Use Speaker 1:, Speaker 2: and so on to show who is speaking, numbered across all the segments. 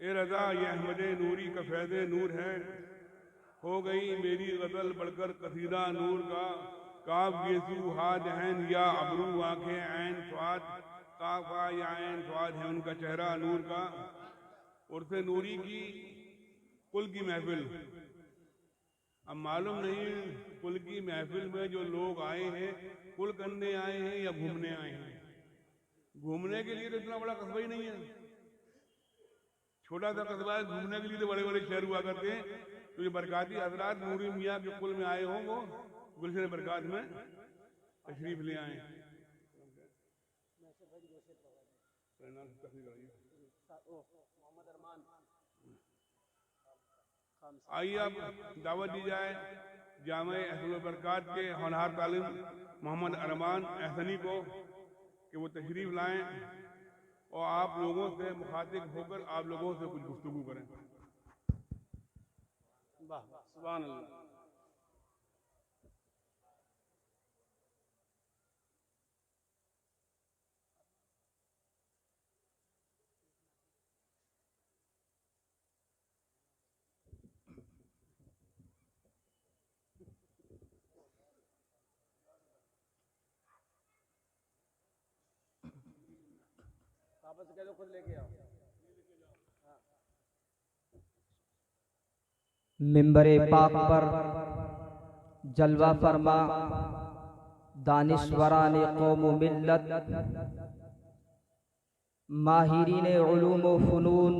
Speaker 1: ए रजा ये अहमद नूरी का फैज़ नूर है, हो गई मेरी गज़ल बढ़कर कसीदा नूर का। काफ गेसू हाद हैन या अबरू आंखें ऐन स्वाद, काफा या ऐन स्वाद है उनका चेहरा नूर का। उर्स नूरी की कुल की महफिल, अब मालूम नहीं कुल की महफिल में जो लोग आए हैं कुल करने आए हैं या घूमने आए हैं। घूमने के लिए तो इतना बड़ा कस्बा ही नहीं है, छोटा सा कस्बा है। घूमने के लिए तो बड़े बड़े शहर हुआ करते हैं। तो ये बरकाती हजरात नूरी मियाँ के कुल में आए हों, वो गुलशन बरकात में तशरीफ ले आए। आइए अब दावत दी जाए जामे अहसन बरकात के होनहार तालिम मोहम्मद अरमान एहसनी को कि वो तशरीफ लाएं और आप लोगों से मुखातिब होकर आप लोगों से कुछ गुफ्तगू करें।
Speaker 2: वाह सुभान अल्लाह। वापस कह दो, खुद लेके आओ।
Speaker 3: मिंबरे पाक पर जलवा फरमा दानिश्वरान कौम मिल्लत, माहिरीन उलूम व फ़ुनून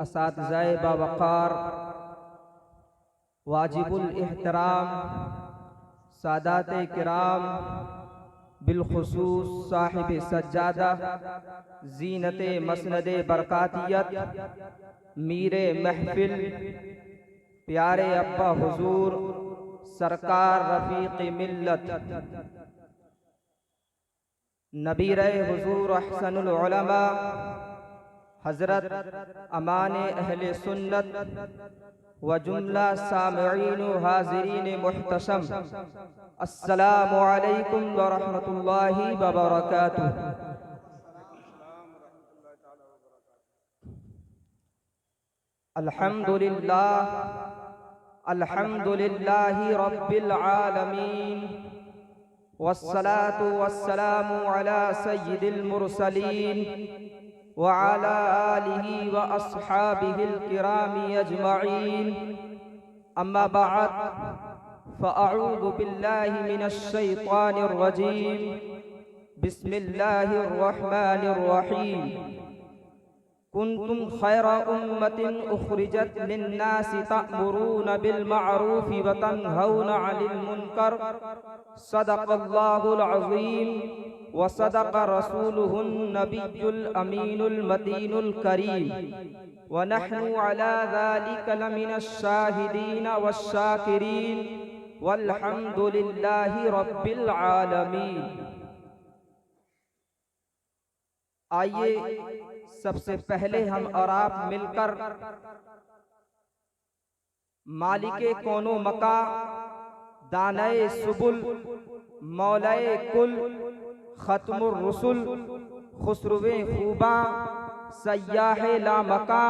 Speaker 3: असातिज़ाए बावक़ार, वाजिबुल एहतराम सादात किराम, बिलखुसूस साहिब सज्जादा, जीनत मसनद बरकातियत, मीरे महफिल प्यारे अब्बा हुजूर सरकार रफ़ीक़ मिल्लत, नबीर हुजूर अहसनुल उलमा हज़रत अमान अहले सुन्नत व जुमला सामईन व हाज़रीन मुहतशम, अस्सलामु अलैकुम व रहमतुल्लाहि व बरकातुहू। अल्हम्दुलिल्लाह अल्हम्दुलिल्लाहि रब्बिल आलमीन, वस्सलातु वस्सलामु अला सय्यिदिल मुरसलीन व अला आलिहि व अस्हाबिहिल किरामी अजमईन, अम्मा बअद फ़अऊज़ु बिल्लाहि मिनश शैतानिर रजीम, बिस्मिल्लाहिर रहमानिर रहीम। कुन्तुम खैरा उम्मतिन उखरिजत लिन्नासि तअमुरून बिल मअरूफि व तन्हौना अनिल मुनकर, सदक़ल्लाहुल अज़ीम व सदक़ रसूलुहुन नबियुल अमीनुल मतीनुल करीम, व नहनु अला ज़ालिका लमिनश शाहिदीन वश्शाकिरीन, वल्हम्दुलिल्लाहि रब्बिल आलमीन। आइए सबसे पहले हम और आप मिलकर मालिके कौनो मका, दानाए सुबुल, मौलाए कुल, खत्मुर रुसुल, खुसरुवे खूबा, सय्याहे लामका,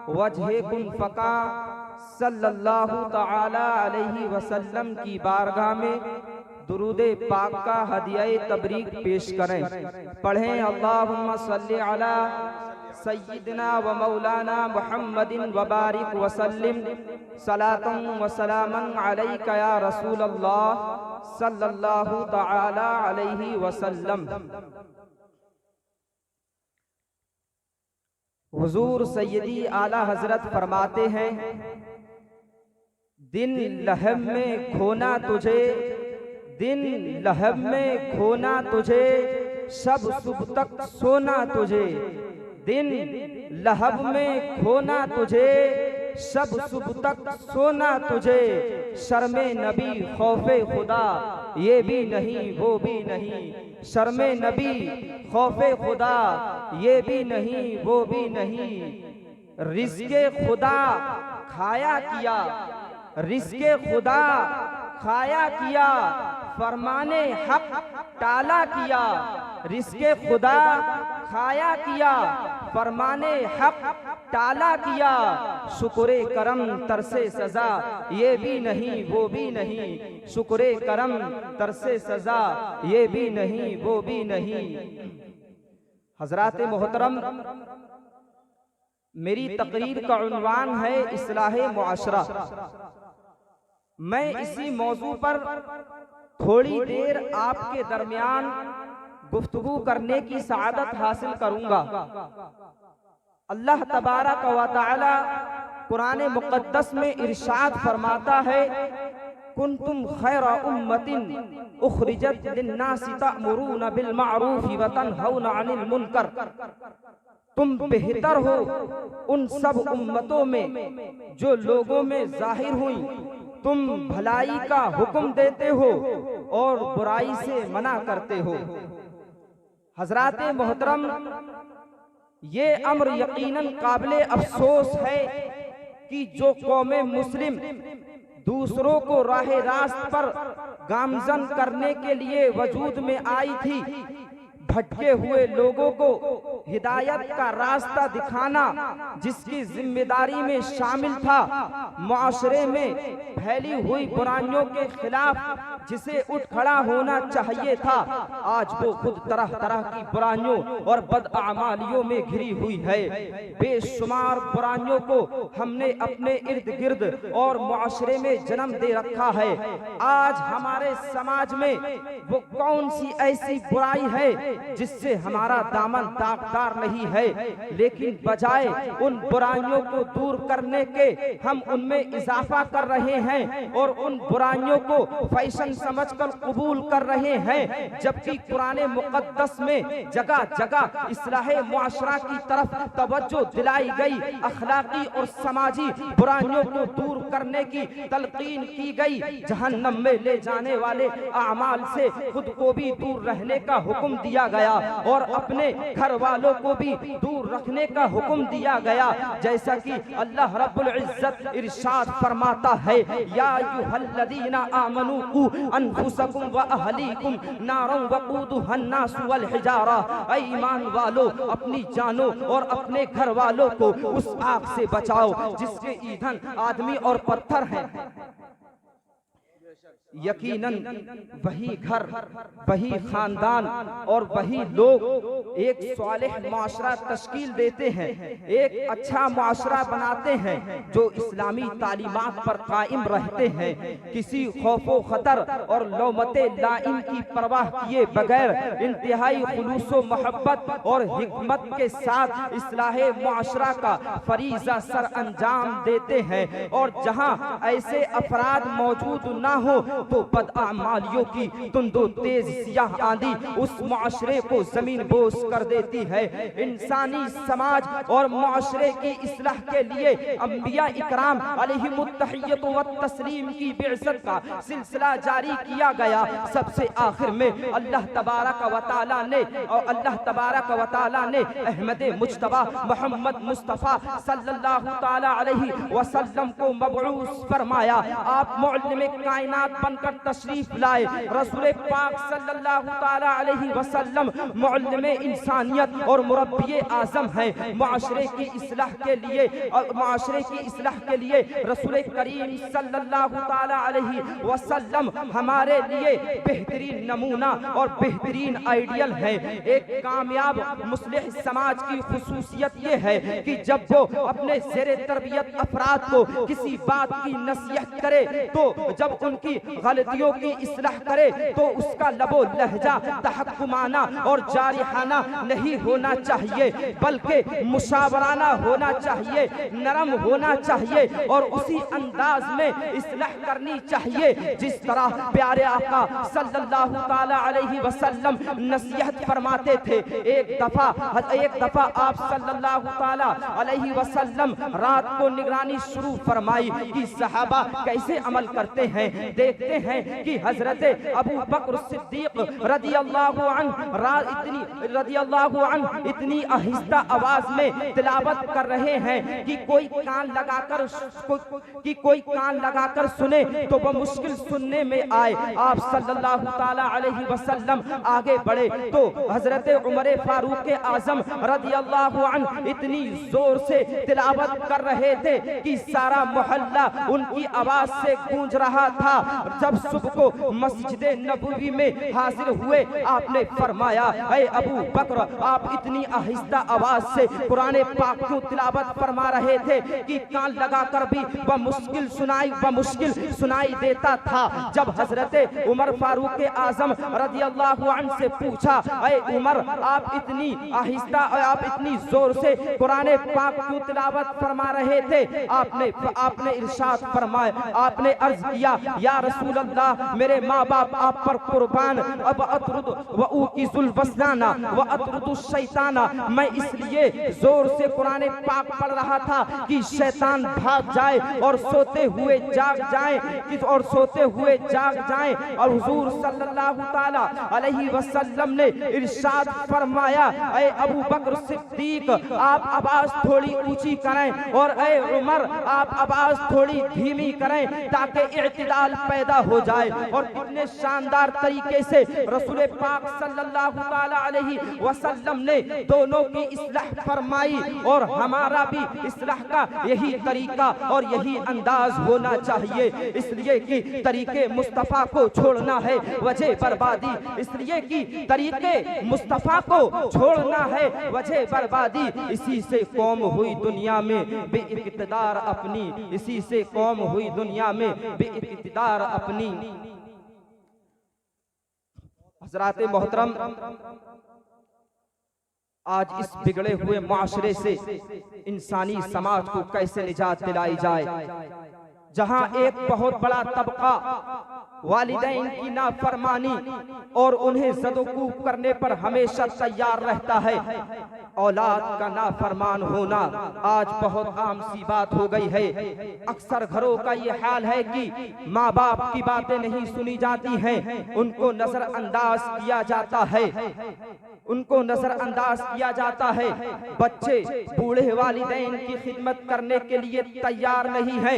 Speaker 3: वजहे कुन फका सल्लल्लाहु तआला अलैहि वसल्लम की बारगाह में दुरूदे पाक का हदियाए तबरीक पेश करें। पढ़ें अल्लाहुम्मा सल्ली अला सय्यिदना व मौलाना मुहम्मदिन व बारिक वसल्लिम सलातन व सलामन अलैका या रसूल अल्लाह सल्लल्लाहु तआला अलैहि वसल्लम। हुजूर सैयदी आला हजरत फरमाते हैं, दिन लहब में खोना तुझे, दिन लहब में खोना तुझे, शब सुबह तक सोना तुझे, दिन लहब में खोना तुझे, शब सुबह तक सोना तुझे, शर्मे नबी खौफे खुदा ये भी नहीं वो भी नहीं, शर्मे नबी खौफे खुदा ये भी नहीं वो भी नहीं, रिज़्क़े खुदा खाया किया, रिज़्क़े खुदा खाया किया, फरमाने हक टाला किया, रिज़्क़े खुदा खाया किया, फरमाने हक टाला किया, शुक्रे करम तरसे सजा ये भी नहीं वो भी नहीं, शुक्रे करम तरसे सजा ये भी नहीं वो भी नहीं। हज़रात मोहतरम, मेरी तकरीर का उन्वान है इस्लाहे मुआशरा। मैं इसी मौजू पर थोड़ी देर आपके दरमियान गुफ्तगू करने की सआदत हासिल करूंगा। अल्लाह तबारक व तआला कुरान मुक़द्दस में इरशाद फरमाता है, कुंतुम खैरा उम्मतिन उखरिजत लिन्नासि तअमुरूना बिल मारूफि व तनहौना अनिल मुनकर। तुम बेहतर हो उन सब उम्मतों में जो लोगों में जाहिर हुई। तुम भलाई का हुक्म देते हो और बुराई से मना करते हो। हजरात मोहतरम, ये अम्र यकीनन काबिले अफसोस है कि जो कौमे मुस्लिम दूसरों को राह रास्त पर गामजन करने के लिए वजूद में आई थी, भटके हुए लोगों को हिदायत का रास्ता दिखाना जिसकी जिम्मेदारी में शामिल था, मुआशरे में फैली हुई बुराइयों के खिलाफ जिसे उठ खड़ा होना चाहिए था, आज वो खुद तरह तरह की बुराइयों और बदआमालियों में घिरी हुई है। बेशुमार बुराइयों को हमने अपने इर्द गिर्द और मुआशरे में जन्म दे रखा है। आज हमारे समाज में वो कौन सी ऐसी बुराई है जिससे हमारा दामन दागदार नहीं है, लेकिन बजाय उन बुराइयों को दूर करने के हम उनमें इजाफा कर रहे हैं और उन बुराइयों को फैशन समझकर कबूल कर रहे हैं। जबकि कुरान मुक़द्दस में जगह जगह इस्लाहे मुआशरा की तरफ तवज्जो दिलाई गई, अखलाकी और समाजी बुराइयों को दूर करने की तलकीन की गई, जहन्नम में ले जाने वाले आमाल से खुद को भी दूर रहने का हुक्म दिया गया और अपने घर वालों को भी दूर रखने का हुक्म दिया गया। जैसा कि अल्लाह रब्बुल इज्जत इरशाद फरमाता है, या अय्युहल्लज़ीना आमनू कू अनफुसकुम व अहलीकुम नारन वक़ूदुहन नास वल हिजारा। ऐ ईमान वालों, अपनी जानों और अपने घर वालों को उस आग से बचाओ जिसके ईंधन आदमी और पत्थर हैं। यकीनन वही घर, वही खानदान और वही लोग एक सालेह माशरा तश्कील देते हैं, एक अच्छा माशरा बनाते हैं जो इस्लामी तालीमात पर कायम रहते हैं, किसी खौफो खतर और लौमते लाइम की परवाह किए बगैर इंतहाई खुलूसो मोहब्बत और हिकमत के साथ इस्लाहे माशरा का फरीजा सर अंजाम देते हैं। और जहां ऐसे अफराद मौजूद ना हो तो बदआमालियों की तुंदो तेज सियाह आंधी उस मुआशरे को जमीन बोस कर देती है। इंसानी समाज और मुआशरे की इस्लाह के लिए अंबिया इकराम अलैहिमुत्तहिय्यत व तस्लीम की बिअसत का सिलसिला जारी किया गया। सबसे आखिर में अल्लाह तबारक व तआला ने अहमद मुज्तबा मोहम्मद मुस्तफ़ा सल्लल्लाहु तआला अलैहि वसल्लम को मबऊस फरमाया। आप मुअल्लिम कायनात बनकर तशरीफ लाए। रसूल पाक सल्लल्लाहु तआला अलैहि वसल्लम मुअल्लिम इंसानियत और मुरब्बिए आज़म हैं। मुआशरे की इस्लाह के लिए रसूल करीम सल्लल्लाहु तआला अलैहि वसल्लम हमारे लिए बेहतरीन नमूना और बेहतरीन आइडियल है। एक कामयाब मुस्लिह समाज की खुसूसियत ये है कि जब वो अपने ज़ेरे तरबियत अफराद को किसी बात की नसीहत करे, तो जब उनकी गलतियों की इस्लाह करे तो उसका लबो लहजा तहक्कुमाना और जारिहाना नहीं होना चाहिए, बल्कि मुशावराना होना चाहिए, नरम होना चाहिए और उसी अंदाज में इस्लाह करनी चाहिए जिस तरह प्यारे आका सल्लल्लाहु ताला अलैहि वसल्लम नसीहत फरमाते थे। एक दफा आप सल्लल्लाहु ताला अलैहि वसल्लम रात को निगरानी शुरू फरमाई कि सहाबा कैसे अमल करते हैं। देखते देखते हैं कि हजरत अबू बकर सिद्दीक रदियल्लाहु अन्हु इतनी आहिस्ता आवाज में तिलावत कर रहे हैं कि कोई कान लगाकर सुने तो वह मुश्किल सुनने में आए। आप सल्लल्लाहु ताला अलैहि वसल्लम आगे बढ़े तो हजरत उमर फारूक आजम रदियल्लाहु अन्हु इतनी जोर से तिलावत कर रहे थे कि सारा मोहल्ला उनकी आवाज से गूंज रहा था। जब सुबह को मस्जिद नबवी में हाजिर हुए, आपने फरमाया, ऐ अबू बकर, आप इतनी आहिस्ता आवाज से कुरान पाक क्यों तिलावत फरमा रहे थे कि कान लगाकर भी वह मुश्किल सुनाई देता था। जब हजरत उमर फारूक आजम रदियल्लाहु अन्हु से पूछा, ऐ उमर, आप इतनी आहिस्ता और आप इतनी जोर से कुरान पाक क्यों तिलावत फरमा रहे थे? आपने इरशाद फरमाया, आपने अर्ज किया, या रसूल अल्लाह, मेरे माँ बाप आप पर कुर्बान, अब अतरुद व उकीजुल वस्नाना व अतरुदु शैताना, मैं इसलिए जोर से कुरान पाक पढ़ रहा था कि शैतान भाग जाए और सोते हुए जाग जाए। और हुजूर सल्लल्लाहु ताला अलैहि वसल्लम ने इरशाद फरमाया, ऐ अबू बकर सिद्दीक, आप आवाज थोड़ी ऊंची करें और ऐ उमर, आप आवाज थोड़ी धीमी करें ताकि इत्तिदाल पैदा हो जाए। और कितने शानदार तरीके से रसूल पाक सल्लल्लाहु ताला अलैहि वसल्लम ने दोनों की इस्लाह फरमाई। और हमारा भी इस्लाह का यही तरीका और यही अंदाज होना चाहिए, इसलिए कि तरीके मुस्तफा को छोड़ना है वजह बर्बादी, इसलिए कि तरीके मुस्तफा को छोड़ना है वजह बर्बादी। इसी से कौम हुई दुनिया में बेइक़्तिदार अपनी, इसी से कौम हुई दुनिया में बेइक़्तिदार अपनी। हज़रात मोहतरम, आज इस बिगड़े हुए माशरे से इंसानी समाज को कैसे निजात दिलाई जाए, जहां एक बहुत बड़ा तबका वालिदैन की नाफरमानी और उन्हें ज़दोकूब करने पर हमेशा तैयार रहता है। औलाद का नाफरमान होना आज बहुत आम सी बात हो गई है। अक्सर घरों का ये हाल है कि माँ बाप की बातें नहीं सुनी जाती हैं, उनको नजरअंदाज किया जाता है, है। बच्चे बूढ़े वालिदैन की खिदमत करने के लिए तैयार नहीं है,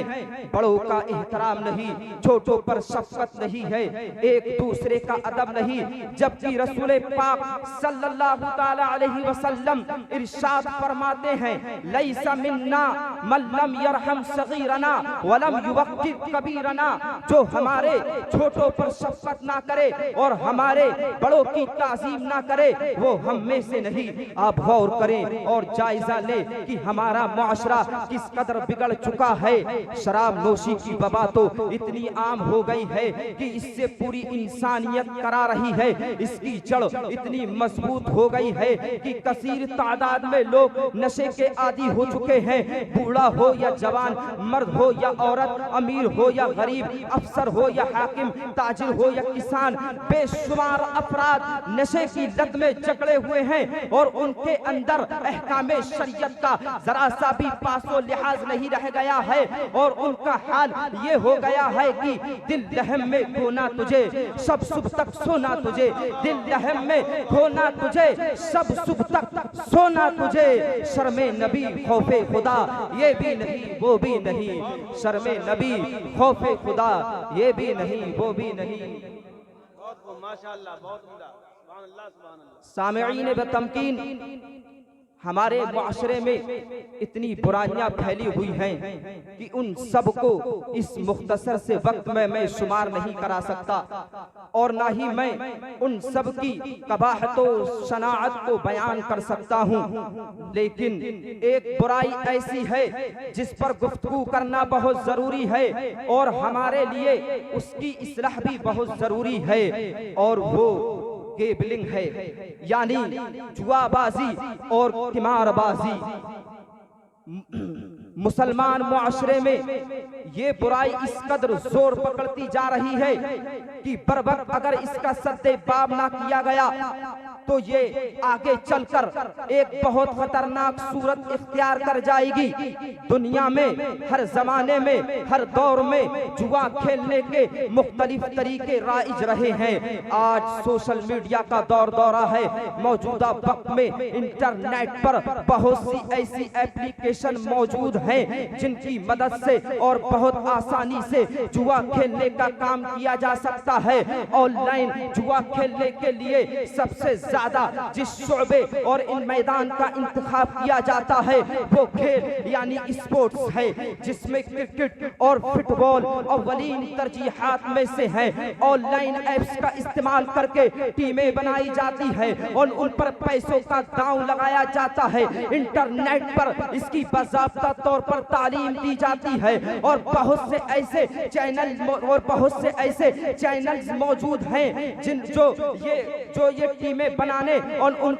Speaker 3: बड़ों का एहतराम नहीं, छोटों पर शफकत नहीं है, एक दूसरे का अदब नहीं। जबकि रसूल पाक सल्लल्लाहु ताला अलैहि वसल्लम इरशाद फरमाते हैं, लैसा मिन्ना मन लम यरहम सगीरना वलम युवक्किर कबीरना, जो हमारे छोटों पर शफकत ना करे और हमारे बड़ों की ताज़ीम ना करे, वो हम में से नहीं। आप गौर करें और जायजा लें कि हमारा मुआशरा किस कदर बिगड़ चुका है। शराब नोशी की वबा तो इतनी आम हो गई है कि इससे पूरी इंसानियत करा रही है। इसकी जड़ इतनी मजबूत हो गई है कि कसीर तादाद में लोग नशे के आदी हो चुके हैं। बूढ़ा हो या जवान, मर्द हो या औरत, अमीर हो या गरीब, अफसर हो या हाकिम, ताजिर हो या किसान, बेशुमार अफराद नशे की लत में जकड़े हुए हैं और उनके अंदर अहकामे शरीयत का जरा सा भी पासो लिहाज नहीं रह गया है। और उनका हाल ये हो गया है कि दिल रहम में खोना तुझे, सब सुबह तक सोना तुझे, दिल रहम में खोना तुझे, सब सुबह तक सोना तुझे। शर्मे नबी खौफे खुदा ये भी नहीं वो भी नहीं, शर्मे नबी खौफे खुदा ये भी नहीं वो भी नहीं।
Speaker 2: बहुत माशाअल्लाह, बहुत उम्दा, सुभान अल्लाह, सुभान अल्लाह।
Speaker 3: सामिईन व तमकीन, हमारे मुआशरे में इतनी बुराइयां फैली हुई हैं कि उन सब को इस मुख्तसर से वक्त में मैं शुमार नहीं करा सकता और ना ही मैं उन सब की कबाहत व शनाअत को बयान कर सकता हूँ। लेकिन एक बुराई ऐसी है जिस पर गुफ्तगू करना बहुत जरूरी है और हमारे लिए उसकी इस्लाह भी बहुत जरूरी है, और वो गेबलिंग है, यानी जुआबाजी और किमारबाजी। मुसलमान मुआशरे में ये बुराई इस कदर जोर पकड़ती जा रही है कि बर वक्त अगर इसका सद्दे बाब ना किया गया तो ये आगे चलकर एक बहुत खतरनाक सूरत इख्तियार कर जाएगी। दुनिया में हर जमाने में हर दौर में जुआ खेलने के मुख्तलिफ तरीके राइज रहे हैं। आज सोशल मीडिया का दौरा है। मौजूदा वक्त में इंटरनेट पर बहुत सी ऐसी एप्लीकेशन मौजूद हैं जिनकी मदद से और बहुत आसानी से जुआ खेलने का काम किया जा सकता है। ऑनलाइन जुआ खेलने के लिए सबसे ज्यादा जिस शोबे और इन मैदान का इंतखाब किया जाता है वो खेल यानी स्पोर्ट्स है, जिसमें क्रिकेट और फुटबॉल अव्वलीन तरजीहात में से है। ऑनलाइन ऐप्स का इस्तेमाल करके टीमें बनाई जाती है और उन पर पैसों का दांव लगाया जाता है। इंटरनेट पर इसकी बाज़ाब्ता तौर पर तालीम दी जाती है और बहुत से ऐसे चैनल्स मौजूद हैं जो ये टीमें बनाने और उन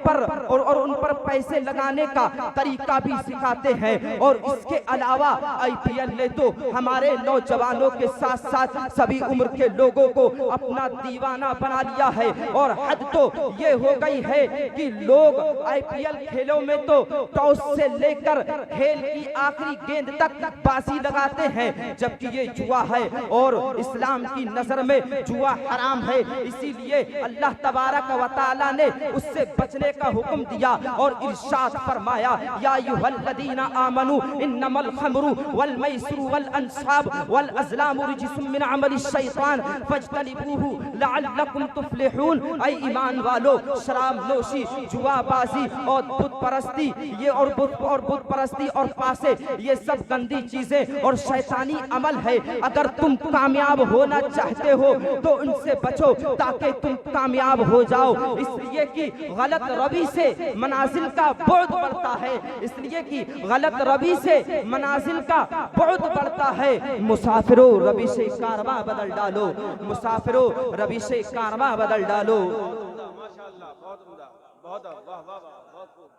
Speaker 3: पर पैसे लगाने का तरीका भी सिखाते हैं। और इसके अलावा IPL ने तो हमारे नौजवानों के साथ साथ सभी उम्र के लोगों को अपना दीवाना बना लिया है। और हद तो ये हो गई है कि लोग IPL खेलों में तो टॉस से लेकर खेल की आखिरी गेंद तक बाजी लगाते हैं, जबकि ये जुआ है और इस्लाम की नजर में जुआ हराम है। इसीलिए अल्लाह तबारक व तआला ने उससे बचने का हुक्म दिया और इरशाद फरमाया, या अय्युहल्लज़ीना आमनू इन्नमल खमरु वल मैसिरु वल अंसाब वल अज़लामु रिजसुम मिन अमलिश शैतान फज्तनिबूहु लअल्लकुम तुफ्लिहून। ऐ ईमान वालो, शराब नोशी, जुआबाजी और बुत परस्ती और पासे ये सब गंदी चीजें और शैतानी अमल है। अगर तुम कामयाब होना चाहते हो तो इनसे बचो ताकि तुम कामयाब हो जाओ। इसलिए कि गलत रवि से मनाजिल का बुअद बढ़ता है। इसलिए कि गलत रवि से मनाजिल का बुअद बढ़ता है। मुसाफिरों रवि से कारवां बदल डालो, मुसाफिरों रवि से कारवां बदल डालो।
Speaker 2: माशाअल्लाह, बहुत उम्दा, बहुत वाह वाह वाह, बहुत खूब।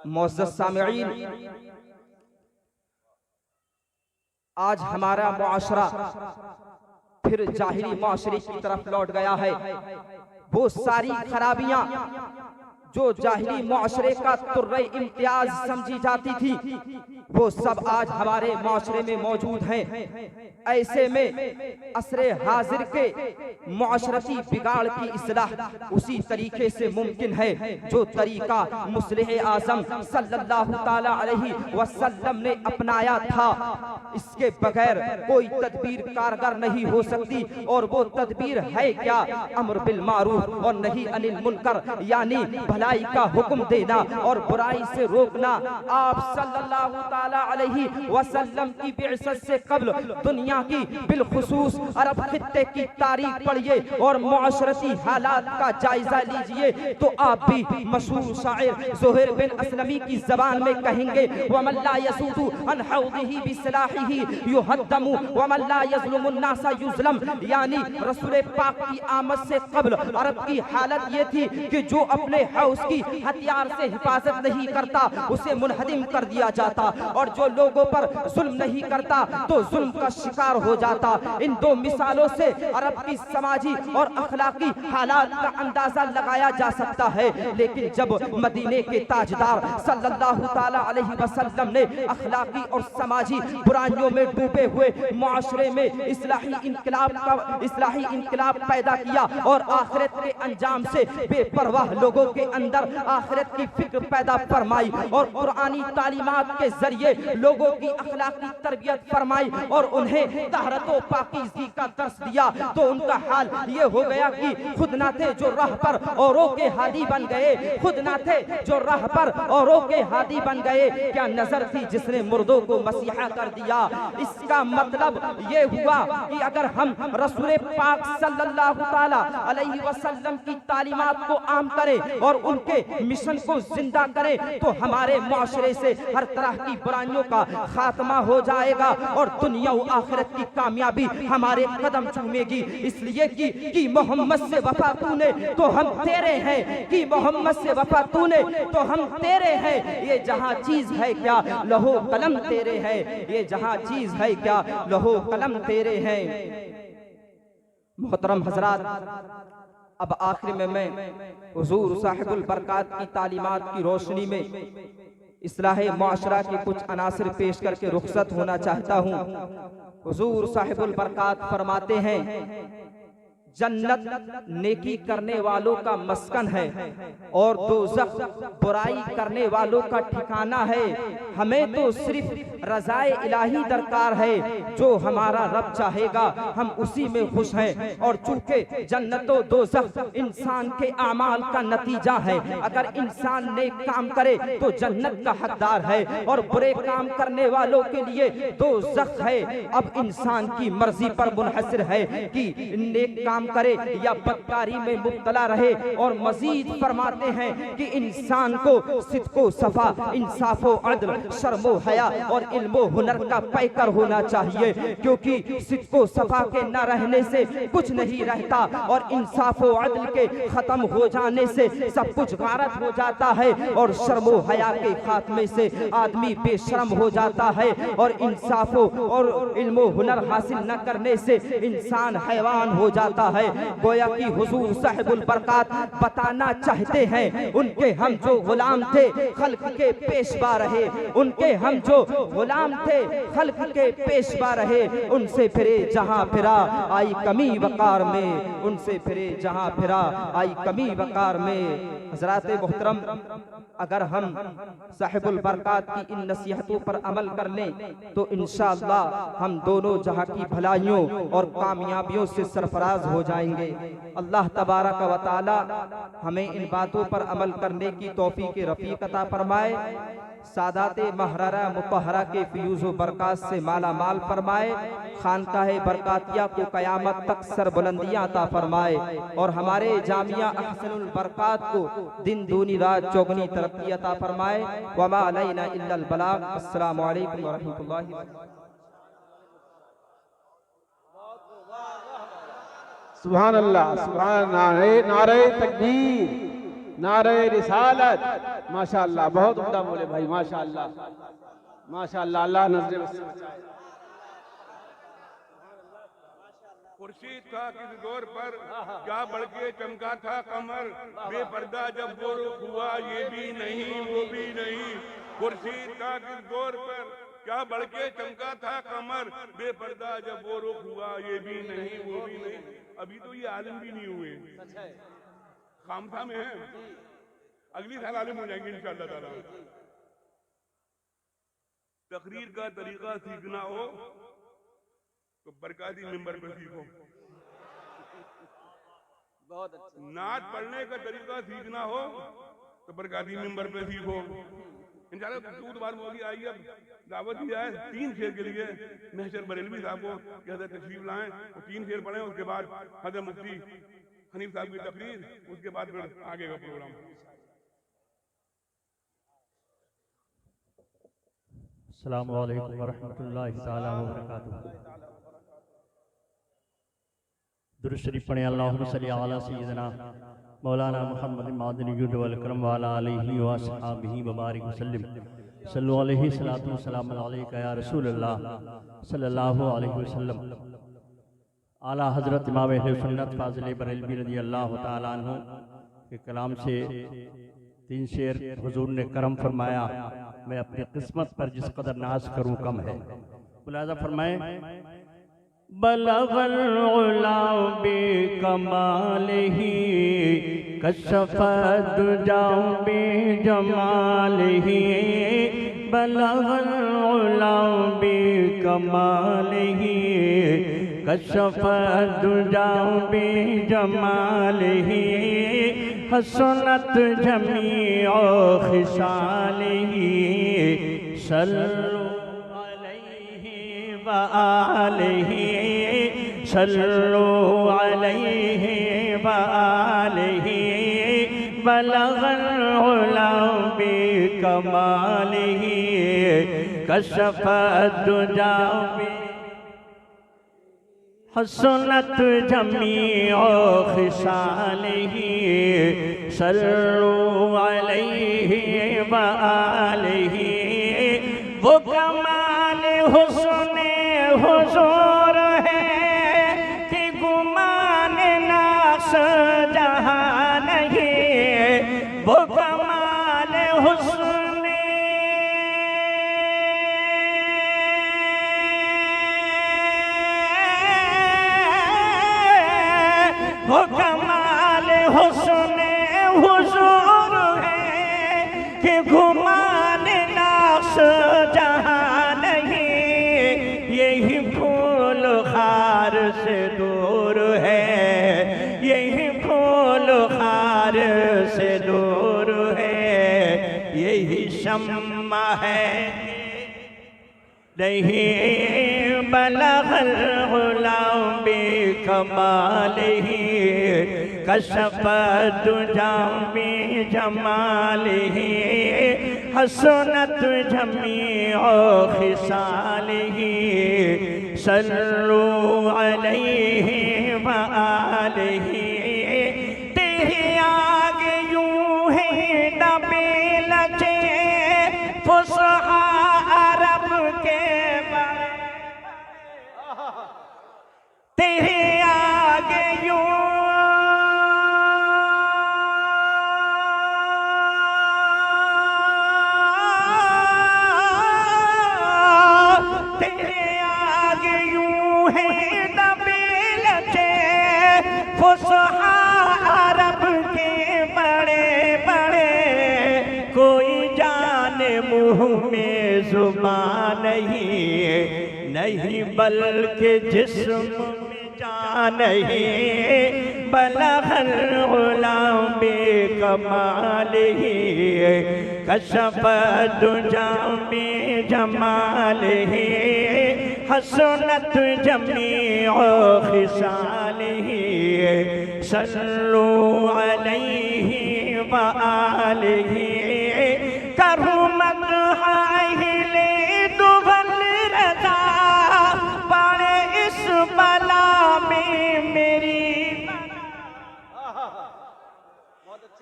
Speaker 3: मुअज़्ज़ज़ सामिईन, आज हमारा मुआशरा फिर जाहिली मुआशरे की तरफ लौट गया है। वो सारी खराबियां जो जाहिली मुआशरे का तुर्रे इम्तियाज समझी जाती थी वो सब आज हमारे मुआशरे में मौजूद हैं। ऐसे में असरे हाजिर के मुआशरती बिगाड़ की इस्लाह उसी तरीके से मुमकिन है जो तरीका मुस्लिह आज़म सल्लल्लाहु ताला अलैहि वसल्लम ने अपनाया था। इसके बगैर कोई तदबीर कारगर नहीं हो सकती। और वो तदबीर है क्या? अम्र बिल मारूफ और नही अनिल मुनकर, यानी भलाई का हुक्म देना और बुराई से रोकना। आप सल्लल्लाहु ताला अलैहि वसल्लम की बिअसत से कब्ल दुनिया की बिलखुसूस अरब खित्ते की तारीख पढ़िए और मुआशरती हालात का जायजा लीजिए तो आप भी मशहूर शायर ज़ुहैर बिन असलमी की ज़बान में कहेंगे, वमन ला यसुदु अन हौदिही बिसलाहिही युहद्दमु वमन ला यज़लुमु अन्नास युज़लम। यानी रसूल पाक की आमद से कब्ल अरब की हालत ये थी कि जो अपने हौज की हथियार से हिफाजत नहीं करता उसे मुनहदिम कर दिया जाता और जो लोगों पर जुल्म नहीं करता तो जुल्म का शिकार हो जाता। इन दो मिसालों से अरब की समाजी और अखलाकी हालात का अंदाजा लगाया जा सकता है। लेकिन जब मदीने के ताजदार सल्लल्लाहु ताला अलैहि वसल्लम ने अखलाकी और समाजी बुराइयों में डूबे हुए मुआशरे में इस्लाही इनकलाब पैदा किया और आखिरत के अंजाम से बेपरवाह लोगों के अंदर आखिरत की फिक्र पैदा फरमाई और कुरानी तालीमात के जरिए लोगों की अखलाकी तरबियत फरमाई और उन्हें तहरत व पाकीज़गी का दर्स दिया, तो उनका हाल ये हो गया कि खुद ना थे जो राह पर औरों के हादी बन गए, खुद ना थे जो राह पर औरों के हादी बन गए। क्या नजर थी जिसने मुर्दों को मसीहा कर दिया। इसका मतलब ये हुआ कि अगर हम रसूल पाक सल्लल्लाहु ताला अलैहि वसल्लम की तालीमात को आम करें और उनके मिशन को जिंदा करें तो हमारे मुआशरे से हर तरह की बुराइयों का खात्मा हो जाएगा और दुनिया व आखिरत की कामयाबी हमारे कदम चूमेगी। इसलिए कि मोहम्मद से वफा तूने तो हम तेरे हैं, कि मोहम्मद से वफा तूने तो हम तेरे हैं। ये जहां चीज है क्या लहो कलम तेरे हैं, ये जहां चीज है क्या लहो कलम तेरे हैं। मोहतरम हजरात, अब आखिर में मैं हुजूर साहिबुल बरकात की तालीमात की रोशनी में इस्लाहे मुआशरा के कुछ अनासिर पेश करके रुखसत होना चाहता हूँ। हुजूर साहिबुल बरकात फरमाते हैं, जन्नत नेकी करने वालों का मस्कन है और दोज़ख बुराई करने वालों का ठिकाना है। हमें तो सिर्फ रज़ाए इलाही दरकार है, जो हमारा रब चाहेगा हम उसी में खुश हैं। और चूंकि जन्नत और दोज़ख इंसान के आमाल का नतीजा है, अगर इंसान नेक काम करे तो जन्नत का हकदार है और बुरे काम करने वालों के लिए दोज़ख है। अब इंसान की मर्जी पर मुनहसर है कि नेक काम करे या बदकारी में मुब्तला रहे। और मजीद फरमाते हैं कि इंसान को सिद्को सफा, इंसाफो अदल, शर्मो हया और इल्मो हुनर का पैकर होना चाहिए, क्योंकि सिद्को सफा के न रहने से कुछ नहीं रहता और इंसाफो अदल के खत्म हो जाने से सब कुछ गारत हो जाता है और शर्मो हया के खात्मे से आदमी बेशर्म हो जाता है और इंसाफो और इल्मो हुनर हासिल न करने से इंसान हैवान हो जाता है। गोया कि हुजूर साहिबुल बरकात बताना चाहते हैं, उनके हम जो गुलाम थे खल्क के पेशवा रहे, उनके हम जो गुलाम थे खल्क के पेशवा रहे। उनसे फिरे जहां फिरा आई कमी वकार में, उनसे फिरे जहां फिरा आई कमी वकार में। हज़रात मोहतरम, अगर हम साहिबुल बरकात की इन नसीहतों पर अमल कर लें तो इंशाअल्लाह हम दोनों जहां की भलाइयों और कामयाबियों से सरफराज हो जाएंगे। अल्लाह तबारक व तआला हमें इन बातों पर अमल करने की तौफीक रफ़ीक अता फरमाए, सादाते महरारा मुतहरा के फ़ियूज़ व बरकात से माला माल फरमाए, खानकाहे बरकातिया को क़यामत तक सरबुलंदियाँ अता फरमाए और हमारे जामिया अहसनुल बरकात को दिन दूनी रात चौगनी तरक्की अता फरमाए। वमा अलैना इल्लल बलाग। अस्सलामु अलैकुम व रहमतुल्लाहि व बरकातुहू।
Speaker 2: सुभान अल्लाह, सुभान नारे तकबीर, नारे रिसालत। माशाअल्लाह, बहुत उम्दा बोले भाई, माशाअल्लाह माशाअल्लाह। अल्लाह नजरे बस बचाए।
Speaker 1: खुर्शीद था किस दौर पर क्या बढ़ के चमका था कमर, बेपर्दा जब वो रुख हुआ ये भी नहीं वो भी नहीं। खुर्शीद था किस दौर पर क्या बढ़ के चमका था कमर, बेपर्दा जब वो रुख हुआ ये भी नहीं वो भी नहीं। अभी तो ये आलिम भी नहीं हुए, खामखा में है, अगली साल आलिम हो जाएंगे इंशाअल्लाह ताला। तकरीर का तरीका सीखना हो तो बरकाती मिंबर पे सीखो।
Speaker 2: बहुत अच्छा।
Speaker 1: नात पढ़ने का तरीका सीखना हो तो बरकाती मिंबर पे सीखो इंशाअल्लाह। दूध बार मौली आई, अब दावत दिया है 3 शेर के लिए महशर बरेलवी साहब को कि हज़रत तशरीफ लाएं, वो 3 शेर पढ़ें, उसके बाद हज़रत मुफ्ती हनीफ साहब की तकरीर, उसके बाद फिर आगे का प्रोग्राम।
Speaker 4: अस्सलामु अलैकुम व रहमतुल्लाहि तआला व बरकातुहू। दुरूद शरीफ पढ़ें। अल्लाहुम्मा सल्ली अला सय्यिदना मौलाना मुहम्मद मादनी वल करम व अला आलिहि व अस्हाबिहि व बारिक वसल्लम। सल्लल्लाहु अलैहि सलातु व सलाम अलैका या रसूलल्लाह सल्लल्लाहु अलैहि वसल्लम। आला हज़रत इमाम अहले सुन्नत फाज़िल बरेलवी रज़ी अल्लाह तआला अन्हु के कलाम से 3 शेर हुजूर ने करम फरमाया, मैं अपनी किस्मत पर जिस कदर नाज करूं कम है। मुलाज़ा फरमाए, बलगल उला बिकमालिही कशफत दुजा बिजमालिही। बलगल उला बिकमालिही कशफत दुजा बिजमालिही। हसनत जमीअ खिसालिही सल्लु अलैहि व आलिही सल्लु अलैहि व आलिही। बलगल उला बिकमालिही कशफत दुजा हसनत जमीअ खिसालिही सल्लु अलैहि व आलिही। वो कमाल हुस्ने हुजूर है कि गुमान नाश जहां पास जहाँ नहीं, यही फूल खार से दूर है, यही फूल खार से दूर है, यही शम्मा है नहीं बलगल गुलाम बिकमालिही कशफत जामी जमालिही हसनत जमीउ खिसालिही सल्लु अलैहि व आलिही। तेरे आगे यूं है दबे लचे फुसहा अरब के बड़े, तेरे आगे यूं अरब के बड़े बड़े, कोई जाने मुँह में जुबान नहीं, नहीं बल्कि जिस्म में जान नहीं। बलगल गुलाम बिकमालिही कशफत जामी जमालिही हसनत जमीउ खिसालिही सल्लु अलैहि व आलिही। करुमत हाहिले दुभल रजा पड़े इस बला में मेरी,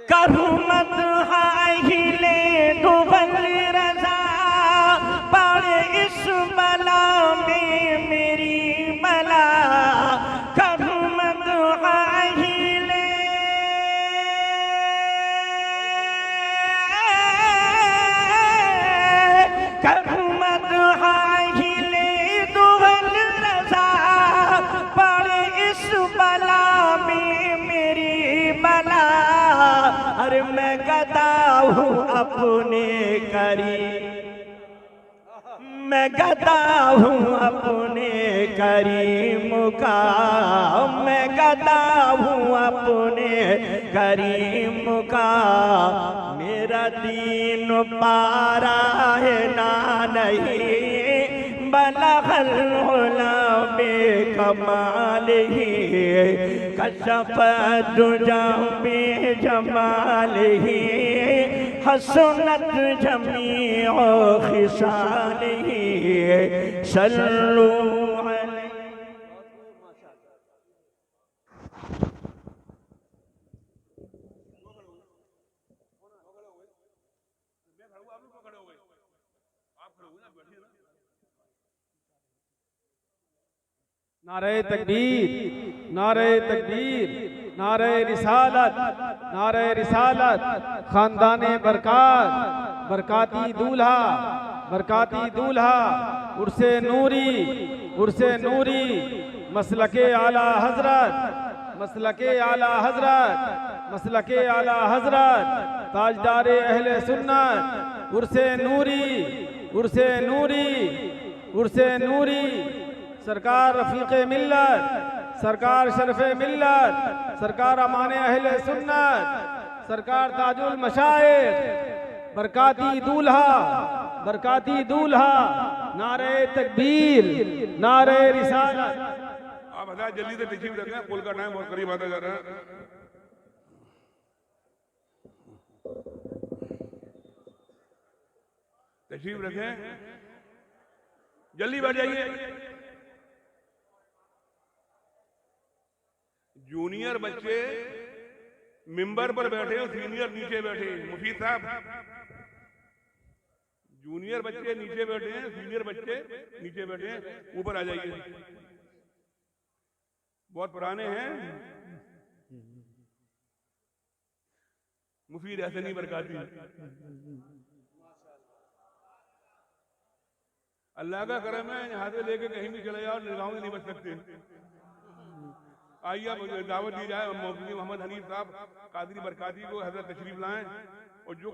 Speaker 4: करुमत हाहिले दुभल रजा पड़े इस बला में मेरी बला। करुमत हाहिले करुमत हाहिले दुभल रजा पड़े इस बला में मेरी बला। अरे मैं गदा हूँ अपने करीम, मैं गदा हूँ अपने करीम का, मैं गदा हूँ अपने करीम का। मेरा दीन पारा है ना नहीं, बलगल गुलाम बिकमालिही कशफत जामी जमालिही हसनत जमीउ खिसालिही सल्लु अलैहि।
Speaker 2: नारे तकबीर, नारे तकबीर, नारे रिसालत, नारे रिसालत। खानदाने बरकात, बरकाती दूल्हा, बरकाती दूल्हा, उर्से नूरी, उर्से नूरी, मसलके आला हजरत, मसलके आला हजरत, मसलके आला हजरत, ताजदारे अहले सुन्नत, उर्से नूरी, उर्से नूरी, उर्से नूरी। सरकार रफीक़े मिल्लत, सरकार शरफ़े मिल्लत, सरकार अमाने अहले सुन्नत, सरकार ताजुल मशाइख, बरकाती दूल्हा, बरकाती दूल्हा। नारे तकबीर, नारे रिसालत।
Speaker 1: आप हज़ार जल्दी से तशरीफ रखें, पुल का टाइम बहुत करीब आता जा रहा है। तशरीफ रखें, जल्दी बैठ जाइए। जूनियर बच्चे मिंबर पर बैठे और सीनियर नीचे बैठे। मुफीद साहब, जूनियर बच्चे नीचे बैठे हैं, सीनियर बच्चे नीचे बैठे हैं, ऊपर आ जाइए। बहुत पुराने हैं। मुफीद हसनी बरकाती, अल्लाह का करम है, यहाँ से लेके कहीं भी चले जाओ निगाहों से नहीं बच सकते। आइए दावत दी जाए। मौलवी मोहम्मद हनीफ साहब कादरी बरकाती को हजरत तशरीफ लाएं और जो